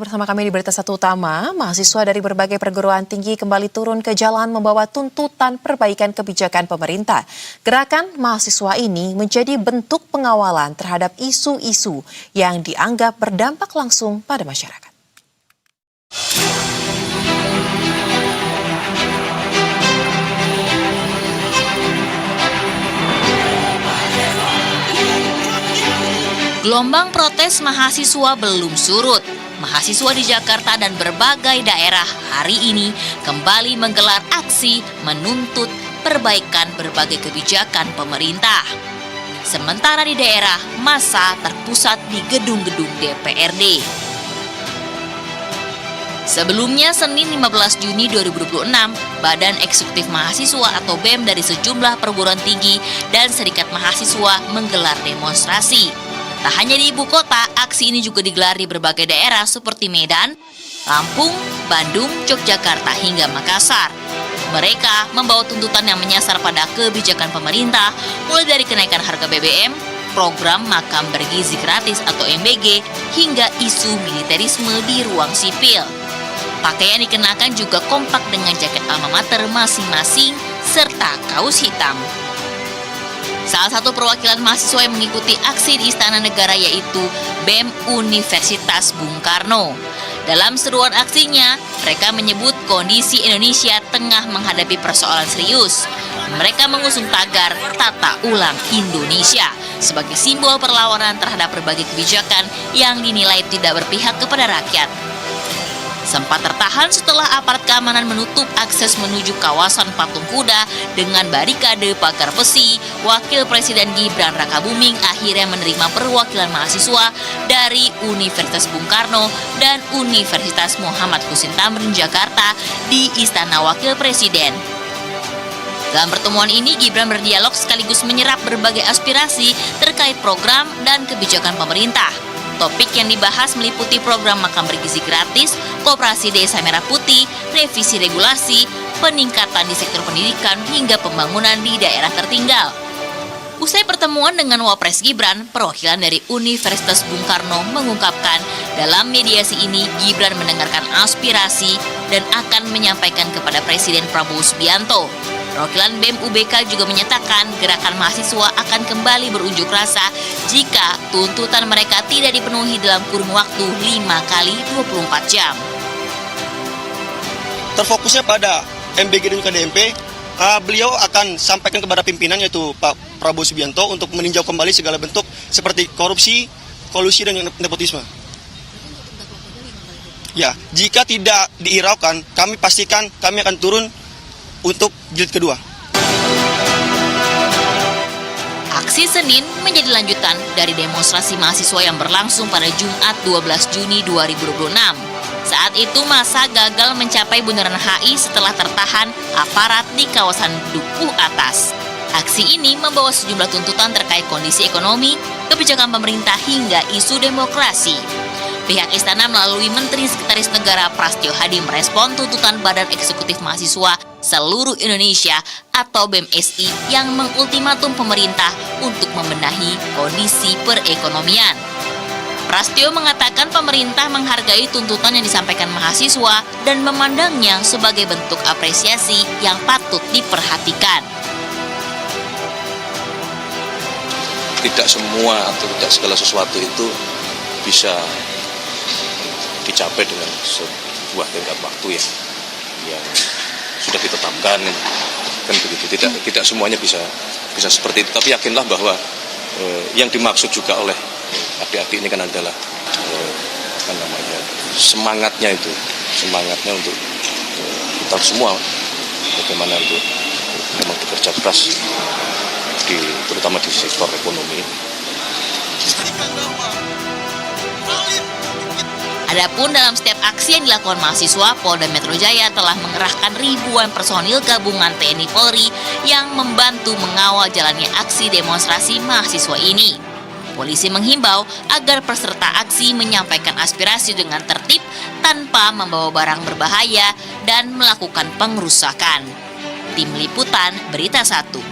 Bersama kami di Berita Satu Utama, mahasiswa dari berbagai perguruan tinggi kembali turun ke jalan membawa tuntutan perbaikan kebijakan pemerintah. Gerakan mahasiswa ini menjadi bentuk pengawalan terhadap isu-isu yang dianggap berdampak langsung pada masyarakat. Gelombang protes mahasiswa belum surut. Mahasiswa di Jakarta dan berbagai daerah hari ini kembali menggelar aksi menuntut perbaikan berbagai kebijakan pemerintah. Sementara di daerah, massa terpusat di gedung-gedung DPRD. Sebelumnya, Senin 15 Juni 2026, Badan Eksekutif Mahasiswa atau BEM dari sejumlah perguruan tinggi dan serikat mahasiswa menggelar demonstrasi. Tak hanya di ibu kota, aksi ini juga digelar di berbagai daerah seperti Medan, Lampung, Bandung, Yogyakarta hingga Makassar. Mereka membawa tuntutan yang menyasar pada kebijakan pemerintah, mulai dari kenaikan harga BBM, program makam bergizi gratis atau MBG, hingga isu militerisme di ruang sipil. Pakaian dikenakan juga kompak dengan jaket alma mater masing-masing serta kaos hitam. Salah satu perwakilan mahasiswa yang mengikuti aksi di Istana Negara yaitu BEM Universitas Bung Karno. Dalam seruan aksinya, mereka menyebut kondisi Indonesia tengah menghadapi persoalan serius. Mereka mengusung tagar Tata Ulang Indonesia sebagai simbol perlawanan terhadap berbagai kebijakan yang dinilai tidak berpihak kepada rakyat. Sempat tertahan setelah aparat keamanan menutup akses menuju kawasan Patung Kuda dengan barikade pagar besi. Wakil Presiden Gibran Rakabuming akhirnya menerima perwakilan mahasiswa dari Universitas Bung Karno dan Universitas Muhammad Husin Tamrin Jakarta di Istana Wakil Presiden. Dalam pertemuan ini, Gibran berdialog sekaligus menyerap berbagai aspirasi terkait program dan kebijakan pemerintah. Topik yang dibahas meliputi program makam bergizi gratis, koperasi desa merah putih, revisi regulasi, peningkatan di sektor pendidikan, hingga pembangunan di daerah tertinggal. Usai pertemuan dengan Wapres Gibran, perwakilan dari Universitas Bung Karno mengungkapkan dalam mediasi ini Gibran mendengarkan aspirasi dan akan menyampaikan kepada Presiden Prabowo Subianto. Perwakilan BEM UBK juga menyatakan gerakan mahasiswa akan kembali berunjuk rasa jika tuntutan mereka tidak dipenuhi dalam kurun waktu 5 kali 24 jam. Terfokusnya pada MBG dan juga DMP, beliau akan sampaikan kepada pimpinan yaitu Pak Prabowo Subianto untuk meninjau kembali segala bentuk seperti korupsi, kolusi, dan nepotisme. Ya, jika tidak dihiraukan, kami pastikan kami akan turun untuk jilid kedua. Aksi Senin menjadi lanjutan dari demonstrasi mahasiswa yang berlangsung pada Jumat 12 Juni 2026. Saat itu massa gagal mencapai Bundaran HI setelah tertahan aparat di kawasan Dukuh Atas. Aksi ini membawa sejumlah tuntutan terkait kondisi ekonomi, kebijakan pemerintah hingga isu demokrasi. Pihak istana melalui Menteri Sekretaris Negara Prastyo Hadi merespon tuntutan Badan Eksekutif Mahasiswa Seluruh Indonesia atau BEM-SI yang mengultimatum pemerintah untuk membenahi kondisi perekonomian. Prastyo mengatakan pemerintah menghargai tuntutan yang disampaikan mahasiswa dan memandangnya sebagai bentuk apresiasi yang patut diperhatikan. Tidak semua atau tidak segala sesuatu itu bisa dicapai dengan sebuah tenggat waktu yang sudah ditetapkan, kan begitu. Tidak semuanya bisa seperti itu, tapi yakinlah bahwa yang dimaksud juga oleh adik-adik ini kan adalah semangatnya untuk kita semua bagaimana untuk memang bekerja keras terutama di sektor ekonomi. Adapun dalam setiap aksi yang dilakukan mahasiswa, Polda Metro Jaya telah mengerahkan ribuan personil gabungan TNI Polri yang membantu mengawal jalannya aksi demonstrasi mahasiswa ini. Polisi menghimbau agar peserta aksi menyampaikan aspirasi dengan tertib tanpa membawa barang berbahaya dan melakukan pengerusakan. Tim Liputan Berita 1.